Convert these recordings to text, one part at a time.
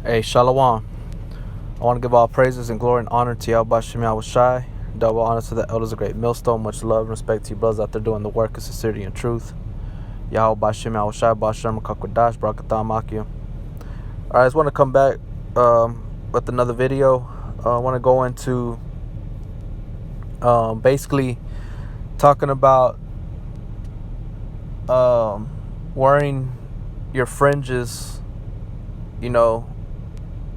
Hey, Shalom. I want to give all praises and glory and honor to Yahweh Shem Yahweh Shai. Double honor to the elders of Great Millstone. Much love and respect to you brothers out there doing the work of sincerity and truth. Yahweh Shem Yahweh Shai, Bashem Kakwadash, Barakatam Akim. Alright, I just want to come back with another video. I want to go into basically talking about wearing your fringes,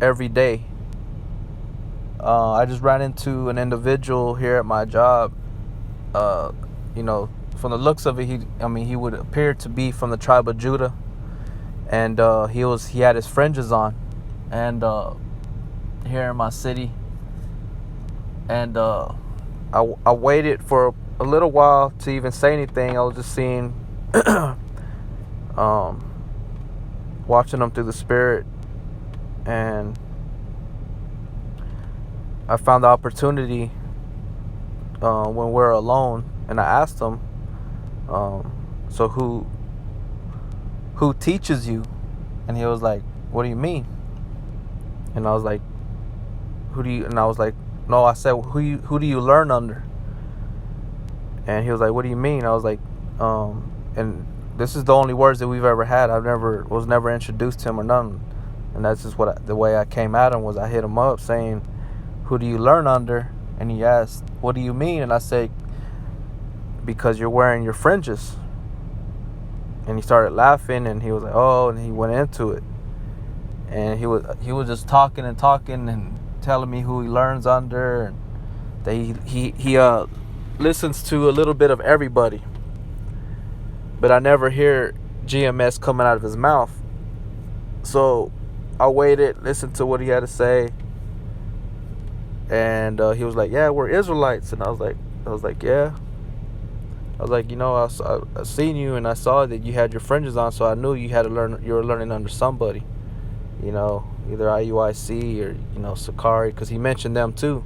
every day. I just ran into an individual here at my job. From the looks of it, he would appear to be from the tribe of Judah, and he had his fringes on, and here in my city, and I waited for a little while to even say anything. I was just seeing, watching them through the spirit, and I found the opportunity when we're alone, and I asked him, so who teaches you? And he was like, what do you mean? And I was like, and I was like, no, I said, who do you learn under? And he was like, what do you mean? I was like, and this is the only words that we've ever had. Was never introduced to him or nothing. And that's just the way I came at him was I hit him up saying, who do you learn under? And he asked, what do you mean? And I said, because you're wearing your fringes. And he started laughing, and he was like, oh, and he went into it. And he was just talking and telling me who he learns under, and that he listens to a little bit of everybody. But I never hear GMS coming out of his mouth. So I waited, listened to what he had to say. And he was like, yeah, we're Israelites. And I was like, yeah. I was like, I seen you, and I saw that you had your fringes on, so I knew you were learning under somebody. Either IUIC or, Sakari, because he mentioned them too.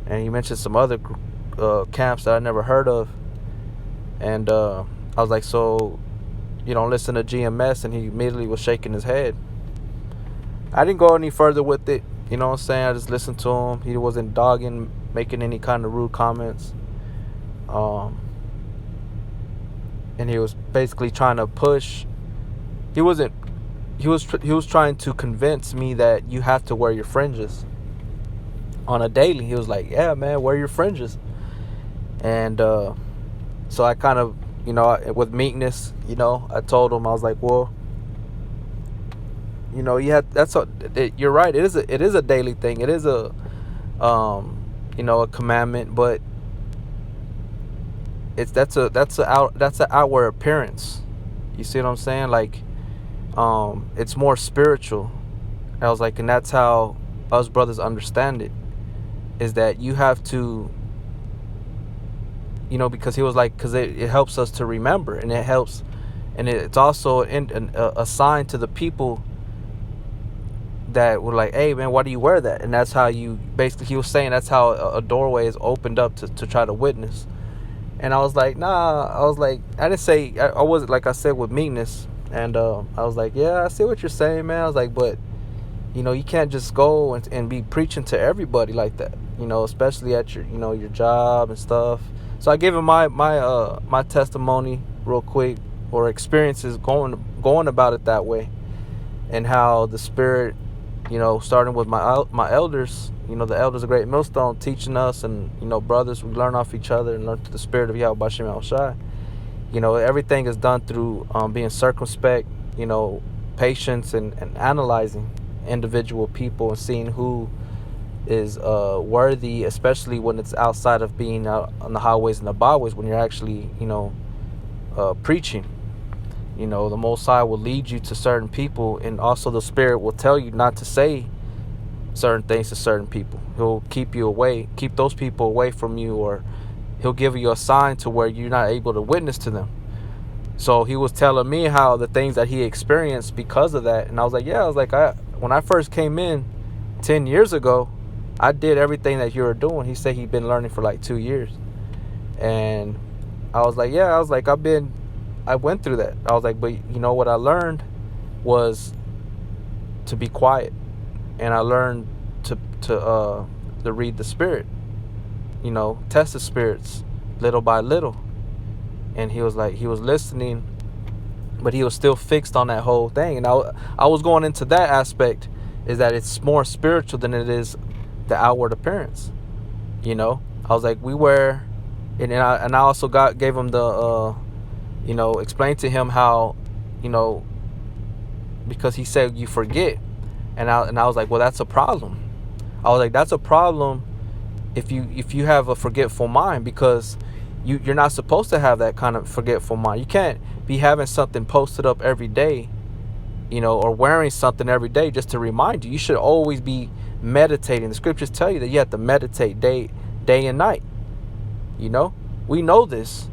And he mentioned some other camps that I never heard of. And I was like, so you don't listen to GMS? And he immediately was shaking his head. I didn't go any further with it. You know what I'm saying? I just listened to him. He wasn't dogging, making any kind of rude comments. And he was basically trying to push. He was trying to convince me that you have to wear your fringes on a daily. He was like, yeah, man, wear your fringes. And so I kind of, with meekness, I told him, I was like, well, you're right. It is a daily thing. It is a commandment, but that's an outward appearance. You see what I'm saying? Like, it's more spiritual. I was like, and that's how us brothers understand it, is that you have to, because he was like, because it helps us to remember, and it helps, and it's also a sign to the people that were like, hey man, why do you wear that? And that's how he was saying that's how a doorway is opened up to try to witness. And I was like, nah. I was like, I didn't say, I wasn't, like I said, with meekness. And I was like, yeah, I see what you're saying, man. I was like, but you can't just go and be preaching to everybody like that, especially at your your job and stuff. So I gave him my testimony real quick, or experiences going about it that way, and how the spirit, starting with my elders, the elders of Great Millstone teaching us, and brothers, we learn off each other and learn through the spirit of Yahweh Shem Yahweh Shai. Everything is done through being circumspect, patience, and analyzing individual people and seeing who is worthy, especially when it's outside of being out on the highways and the byways, when you're actually preaching. The Most High will lead you to certain people, and also the Spirit will tell you not to say certain things to certain people. He'll keep those people away from you, or he'll give you a sign to where you're not able to witness to them. So he was telling me how the things that he experienced because of that. And I was like, yeah, when I first came in 10 years ago, I did everything that you were doing. He said he'd been learning for like 2 years. And I was like, yeah, I went through that. I was like, but what I learned was to be quiet. and I learned to read the spirit, test the spirits little by little. And he was listening, but he was still fixed on that whole thing. And I was going into that aspect, is that it's more spiritual than it is the outward appearance. I was like, we wear, and I also gave him the explained to him how, because he said you forget, and I was like, well, that's a problem. I was like, that's a problem if you have a forgetful mind, because you're not supposed to have that kind of forgetful mind. You can't be having something posted up every day, or wearing something every day just to remind you. You should always be meditating. The scriptures tell you that you have to meditate day and night. We know this,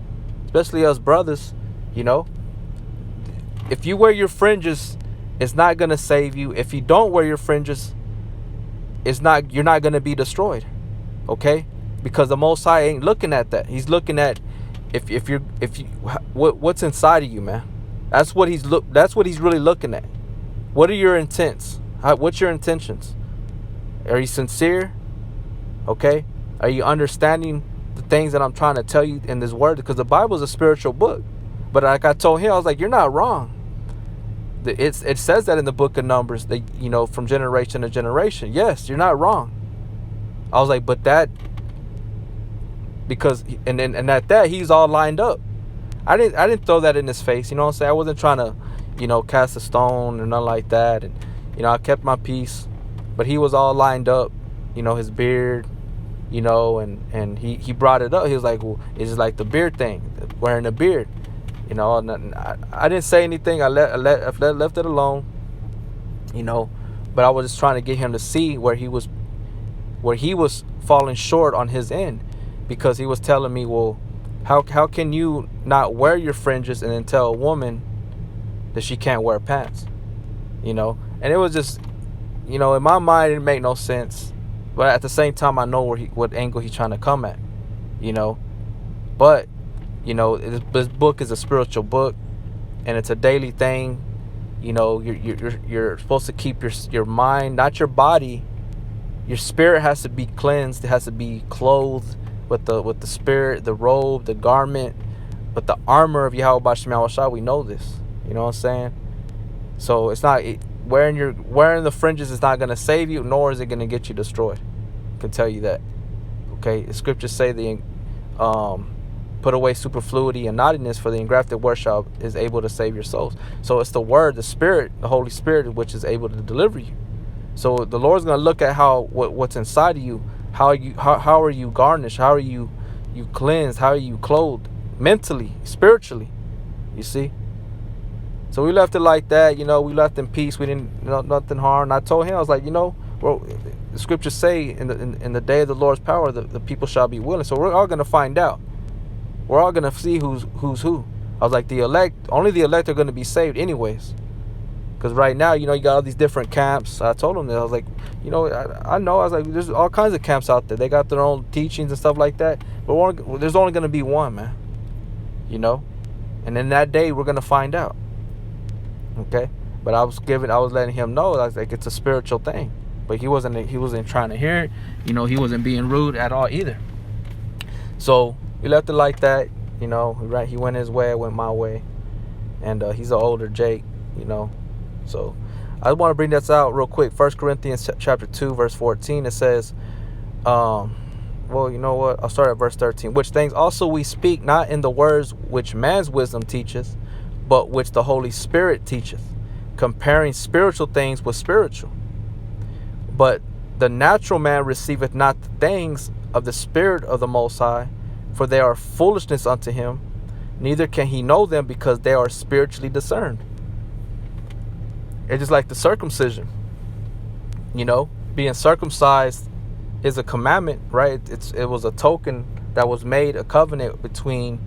especially us brothers. If you wear your fringes, it's not going to save you. If you don't wear your fringes, you're not going to be destroyed. Okay? Because the Most High ain't looking at that. He's looking at what's inside of you, man. That's what he's really looking at. What are your intents? What's your intentions? Are you sincere? Okay? Are you understanding the things that I'm trying to tell you in this word? Because the Bible is a spiritual book. But like I told him, I was like, you're not wrong. It says that in the book of Numbers, that, from generation to generation. Yes, you're not wrong. I was like, but that, because, and at that, he's all lined up. I didn't throw that in his face. You know what I'm saying? I wasn't trying to, cast a stone or nothing like that. And, I kept my peace. But he was all lined up, his beard, and he brought it up. He was like, well, it's just like the beard thing, wearing a beard. And I didn't say anything. I left it alone, but I was just trying to get him to see where he was falling short on his end, because he was telling me, well, how can you not wear your fringes and then tell a woman that she can't wear pants, and it was just, in my mind, it didn't make no sense, but at the same time, I know what angle he's trying to come at, but this book is a spiritual book, and it's a daily thing. You're supposed to keep your mind, not your body. Your spirit has to be cleansed. It has to be clothed with the spirit, the robe, the garment, with the armor of Yahweh Shem Shah. We know this. You know what I'm saying? So it's not wearing the fringes is not going to save you, nor is it going to get you destroyed. I can tell you that. Okay, the scriptures say put away superfluity and naughtiness, for the engrafted worship is able to save your souls. So it's the word, the spirit, the Holy Spirit, which is able to deliver you. So the Lord's going to look at what's inside of you. How are you garnished? How are you cleansed? How are you clothed mentally, spiritually? You see? So we left it like that. We left in peace. We didn't, nothing harm. And I told him, I was like, well, the scriptures say in the day of the Lord's power, the people shall be willing. So we're all going to find out. We're all going to see who's who. I was like, only the elect are going to be saved anyways. Because right now, you got all these different camps. I told them that. I was like, I know. I was like, there's all kinds of camps out there. They got their own teachings and stuff like that. But there's only going to be one, man. And in that day, we're going to find out. Okay? But I was letting him know, I was like, it's a spiritual thing. But he wasn't trying to hear it. He wasn't being rude at all either. So we left it like that. Right? He went his way, I went my way. And he's an older Jake, So I want to bring this out real quick. 1 Corinthians chapter 2, verse 14. It says, well, you know what? I'll start at verse 13. Which things also we speak, not in the words which man's wisdom teacheth, but which the Holy Spirit teacheth, comparing spiritual things with spiritual. But the natural man receiveth not the things of the Spirit of the Most High, for they are foolishness unto him, neither can he know them, because they are spiritually discerned. It's just like the circumcision. Being circumcised is a commandment, right? It was a token that was made, a covenant between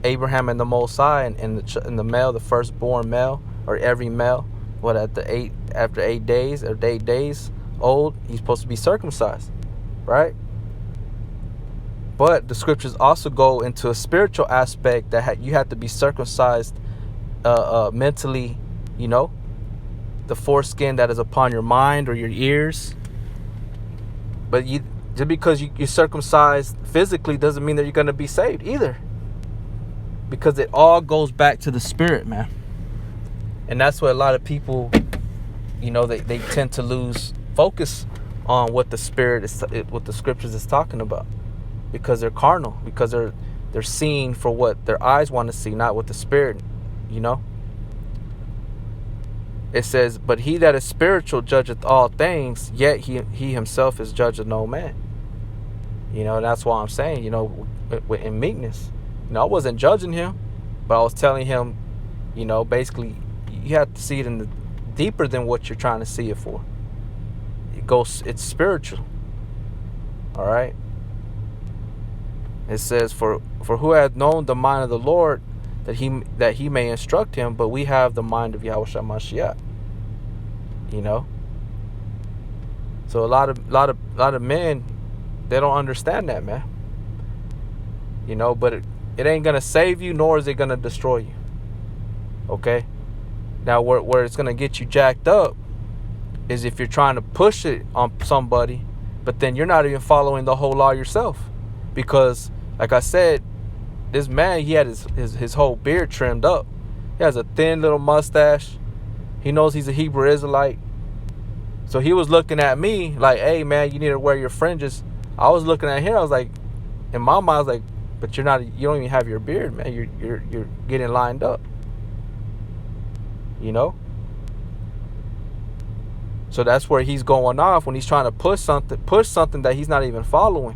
Abraham and the Most High, and the male, the firstborn male, or every male. After 8 days or 8 days old, he's supposed to be circumcised, right? But the scriptures also go into a spiritual aspect that you have to be circumcised mentally, the foreskin that is upon your mind or your ears, But just because you're circumcised physically doesn't mean that you're going to be saved either. Because it all goes back to the spirit, man. And that's what a lot of people, they tend to lose focus on what the spirit is, what the scriptures is talking about. Because they're carnal. Because they're seeing for what their eyes want to see, not what the spirit, It says, but he that is spiritual judgeth all things, yet he himself is judge of no man. That's why I'm saying, in meekness. I wasn't judging him, but I was telling him, basically, you have to see it deeper than what you're trying to see it for. It's spiritual. All right. It says, for who hath known the mind of the Lord, that he may instruct him, but we have the mind of Yahushua Mashiach. So a lot of men, they don't understand that, man. But it ain't gonna save you, nor is it gonna destroy you. Okay. Now where it's gonna get you jacked up is if you're trying to push it on somebody, but then you're not even following the whole law yourself. Because like I said, this man, he had his whole beard trimmed up. He has a thin little mustache. He knows he's a Hebrew Israelite. So he was looking at me like, hey man, you need to wear your fringes. I was looking at him, I was like, in my mind, I was like, but you don't even have your beard, man. You're getting lined up. So that's where he's going off when he's trying to push something that he's not even following.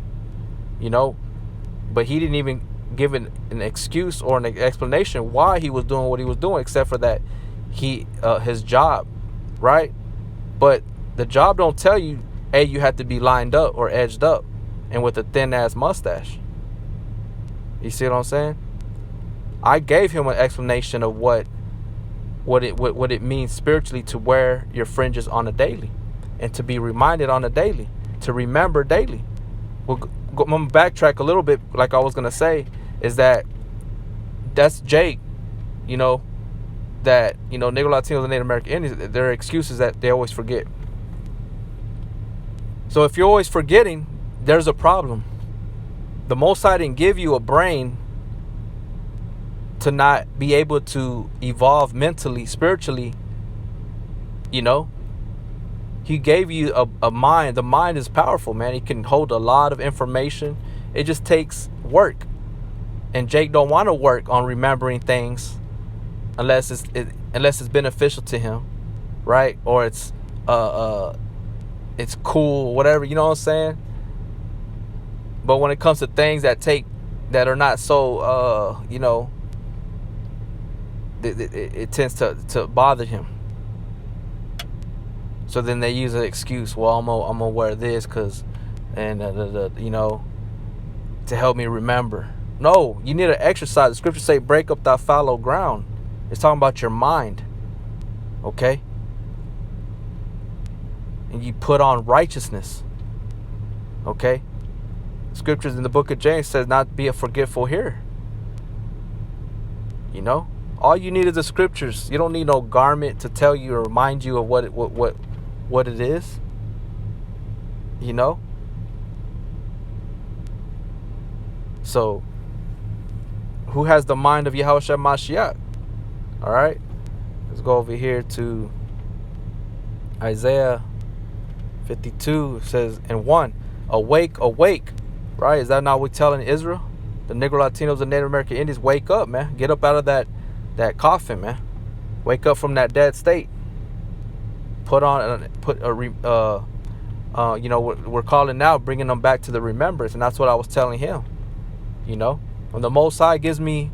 But he didn't even give an excuse or an explanation why he was doing what he was doing, except for that his job, right? But the job don't tell you, hey, you have to be lined up or edged up and with a thin ass mustache. You see what I'm saying? I gave him an explanation of what it means spiritually to wear your fringes on a daily, and to be reminded on a daily, to remember daily. I'm gonna backtrack a little bit. Like I was gonna say, is that's Jake, that Negro Latinos and Native American Indians, their excuses that they always forget. So if you're always forgetting, there's a problem. The Most High didn't give you a brain to not be able to evolve mentally, spiritually. He gave you a mind. The mind is powerful, man. It can hold a lot of information. It just takes work. And Jake don't want to work on remembering things unless it's beneficial to him, right? Or it's cool, whatever, you know what I'm saying? But when it comes to things that are not so it tends to bother him. So then they use an excuse. Well, I'm gonna wear this to help me remember. No, you need to exercise. The scriptures say, break up that fallow ground. It's talking about your mind. Okay? And you put on righteousness. Okay? Scriptures in the book of James says not be a forgetful hearer. All you need is the scriptures. You don't need no garment to tell you or remind you of what it is. So, who has the mind of Yahushua Mashiach? All right, let's go over here to Isaiah 52. It says, and 1, awake, awake. Right? Is that not what we're telling Israel? The Negro Latinos and Native American Indians, wake up, man. Get up out of that coffin, man. Wake up from that dead state. We're calling now, bringing them back to the remembrance, and that's what I was telling him. When the Most High gives me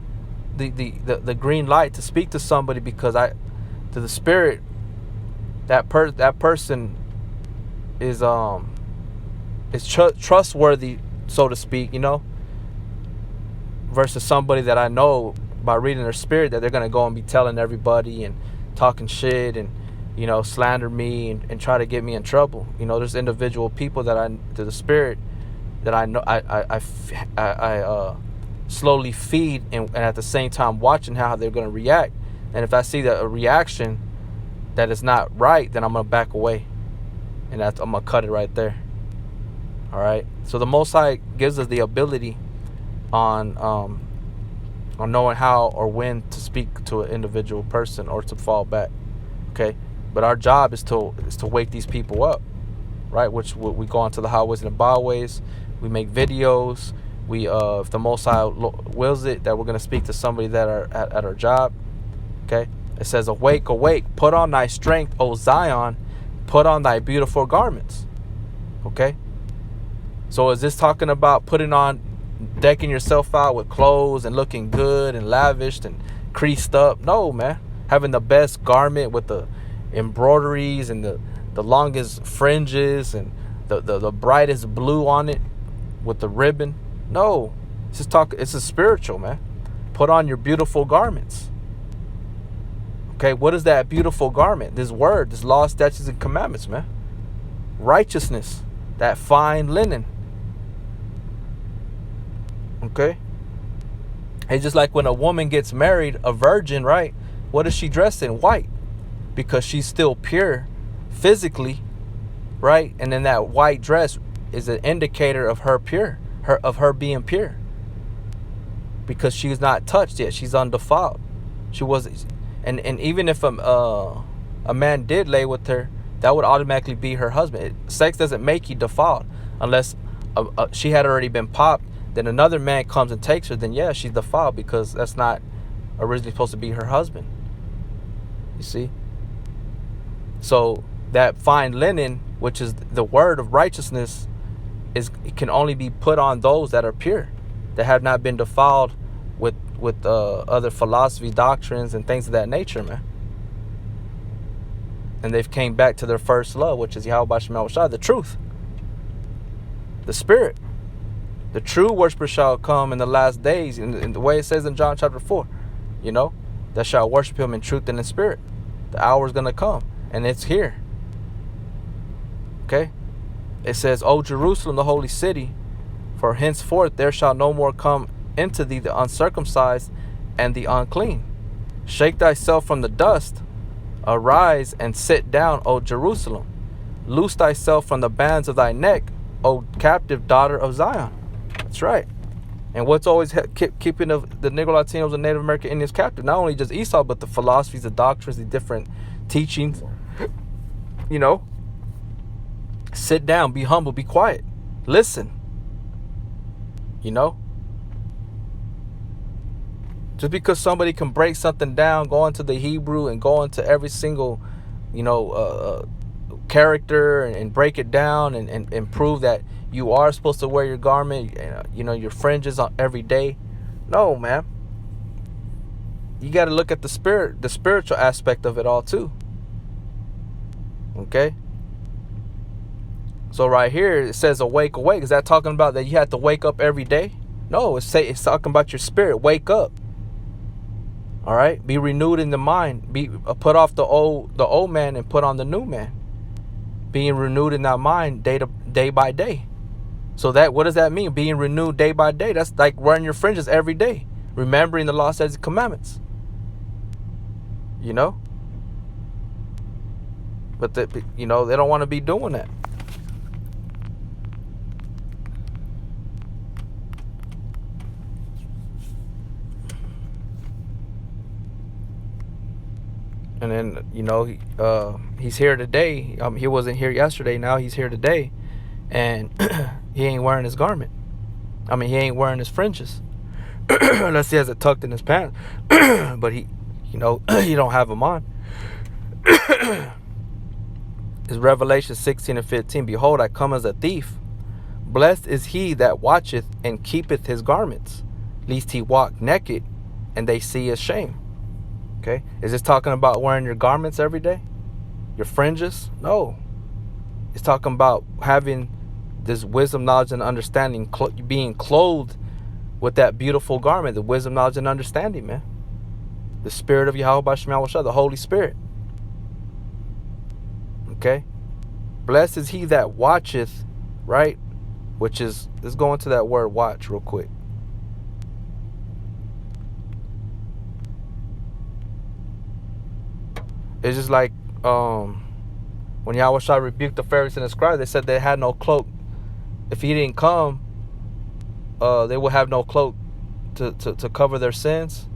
the green light to speak to somebody, because to the spirit, that person is trustworthy, so to speak, versus somebody that I know by reading their spirit that they're going to go and be telling everybody and talking shit and, slander me and try to get me in trouble. There's individual people to the spirit that I know, I slowly feed and at the same time watching how they're going to react. And if I see that a reaction that is not right, then I'm going to back away. And I'm going to cut it right there. All right. So the Most High gives us the ability on knowing how or when to speak to an individual person or to fall back. Okay. But our job is to wake these people up, right? Which we go onto the highways and the byways. We make videos. We if the Most High wills it, that we're gonna speak to somebody that are at our job. Okay. It says, "Awake, awake! Put on thy strength, O Zion! Put on thy beautiful garments." Okay. So is this talking about putting on, decking yourself out with clothes and looking good and lavished and creased up? No, man. Having the best garment with the embroideries and the longest fringes and the brightest blue on it with the ribbon. No. It's a spiritual, man. Put on your beautiful garments. Okay, what is that beautiful garment? This word, this law, statutes, and commandments, man. Righteousness, that fine linen. Okay? It's just like when a woman gets married, a virgin, right? What is she dressed in? White. Because she's still pure physically, right? And then that white dress is an indicator of her being pure. Because she's not touched yet. She's undefiled. She wasn't. And even if a man did lay with her, that would automatically be her husband. Sex doesn't make you defiled unless she had already been popped. Then another man comes and takes her. Then yeah, she's defiled because that's not originally supposed to be her husband. You see? So that fine linen, which is the word of righteousness, it can only be put on those that are pure, that have not been defiled with other philosophy, doctrines, and things of that nature, man. And they've came back to their first love, which is Yahweh Shema Shah, the truth, the spirit. The true worshiper shall come in the last days, in the way it says in John chapter 4, that shall worship him in truth and in spirit. The hour is going to come, and it's here. Okay? It says, "O Jerusalem, the holy city, for henceforth there shall no more come into thee the uncircumcised and the unclean. Shake thyself from the dust. Arise and sit down, O Jerusalem. Loose thyself from the bands of thy neck, O captive daughter of Zion." That's right. And what's always keeping the Negro Latinos and Native American Indians captive? Not only just Esau, but the philosophies, the doctrines, the different teachings. Sit down, be humble, be quiet. Listen. Just because somebody can break something down, go into the Hebrew and go into every single, character and break it down and prove that you are supposed to wear your garment, your fringes on every day. No, man. You got to look at the spiritual aspect of it all too. Okay? So right here it says awake, awake. Is that talking about that you have to wake up every day? No, it's talking about your spirit. Wake up. All right? Be renewed in the mind. Put off the old man and put on the new man. Being renewed in that mind day by day. So what does that mean? Being renewed day by day. That's like wearing your fringes every day. Remembering the law, statutes, and commandments. But they don't want to be doing that. And then, he's here today. He wasn't here yesterday. Now he's here today. And he ain't wearing his garment. He ain't wearing his fringes. Unless he has it tucked in his pants. But he don't have them on. It's Revelation 16 and 15. "Behold, I come as a thief. Blessed is he that watcheth and keepeth his garments, lest he walk naked and they see his shame." Okay? Is this talking about wearing your garments every day? Your fringes? No. It's talking about having this wisdom, knowledge, and understanding, being clothed with that beautiful garment, the wisdom, knowledge, and understanding, man. The spirit of Yahweh Shema Shah, the Holy Spirit. Okay? Blessed is he that watcheth, right? Which is, let's go into that word watch real quick. It's just like when Yahweh Shah rebuked the Pharisees and the scribes, they said they had no cloak if he didn't come, they would have no cloak to cover their sins.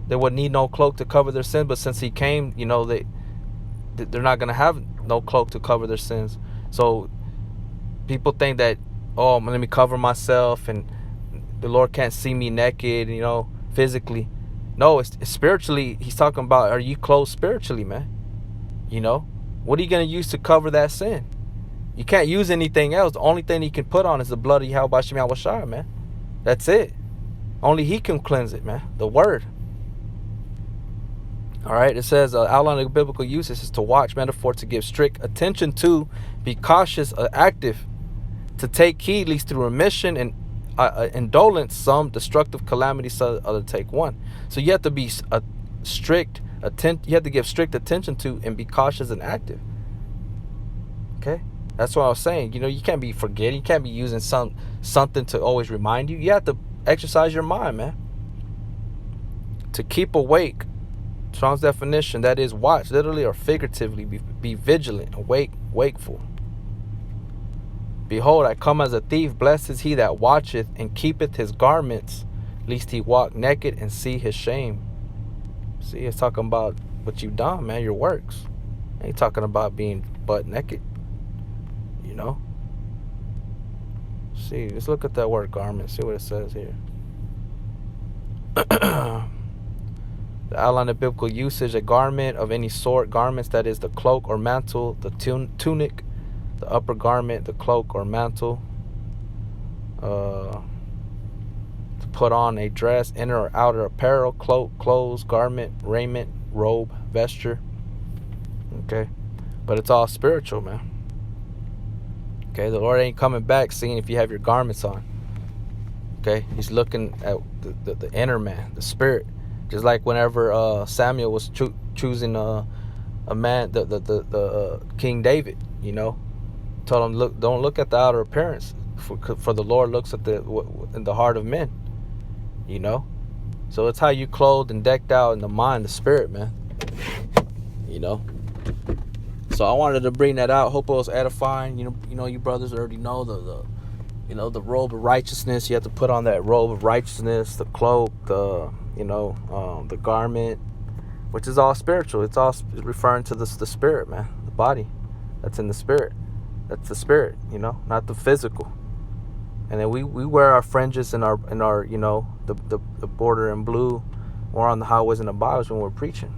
They would need no cloak to cover their sins. But since he came, they're not gonna have no cloak to cover their sins. So people think that, oh, let me cover myself and the Lord can't see me naked, physically. No, it's spiritually. He's talking about, are you clothed spiritually, man? What are you going to use to cover that sin? You can't use anything else. The only thing he can put on is the blood of Yahweh Shem Yahushua, man. That's it. Only he can cleanse it, man. The word. All right, it says, outline of biblical uses is to watch, metaphor, to give strict attention to, be cautious, active, to take heed, least through remission and indolence, some destructive calamity, so other take one. So you have to be strict attention. You have to give strict attention to and be cautious and active. Okay, that's what I was saying. You can't be forgetting. You can't be using something to always remind you. You have to exercise your mind, man. To keep awake. Strong's definition, that is watch, literally or figuratively, be vigilant, awake, wakeful. Behold, I come as a thief. Blessed is he that watcheth and keepeth his garments, lest he walk naked and see his shame. See, it's talking about what you've done, man, your works. Ain't talking about being butt naked. See, let's look at that word garment. See what it says here. The outline of biblical usage, a garment of any sort, garments, that is the cloak or mantle, the tunic, the upper garment, the cloak or mantle, to put on a dress, inner or outer apparel, cloak, clothes, garment, raiment, robe, vesture. Okay, but it's all spiritual, man. Okay, the Lord ain't coming back seeing if you have your garments on. Okay, he's looking at the inner man, the spirit. Just like whenever Samuel was choosing a man, the King David, told him, look, don't look at the outer appearance, for the Lord looks at in the heart of men. So it's how you clothed and decked out in the mind, the spirit, man. So I wanted to bring that out. Hope it was edifying. You brothers already know the robe of righteousness. You have to put on that robe of righteousness, the cloak, the garment, which is all spiritual. It's all referring to the spirit, man, the body that's in the spirit. That's the spirit, not the physical. And then we wear our fringes and our the border in blue, or on the highways and the byways when we're preaching,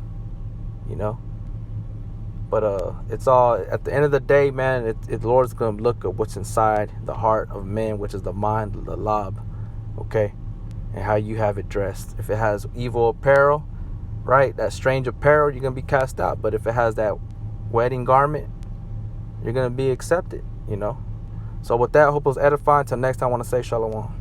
But it's all, at the end of the day, man, the Lord's going to look at what's inside the heart of man, which is the mind, the lab, okay? And how you have it dressed. If it has evil apparel, right, that strange apparel, you're going to be cast out. But if it has that wedding garment, you're going to be accepted, So with that, I hope it was edifying. Until next time, I want to say shalom.